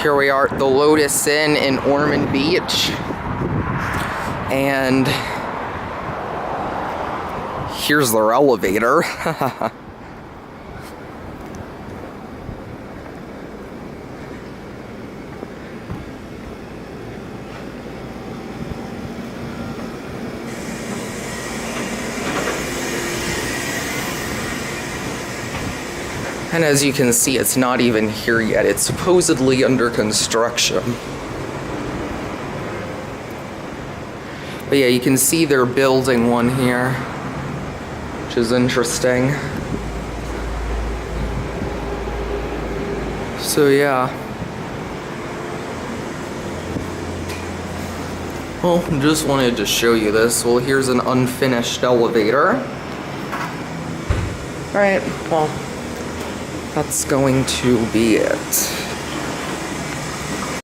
Here we are at the Lotus Inn in Ormond Beach. And here's their elevator. And as you can see, it's not even here yet. It's supposedly under construction. But yeah, you can see they're building one here, which is interesting. So yeah. Well, just wanted to show you this. Well, here's an unfinished elevator. Alright, well, that's going to be it.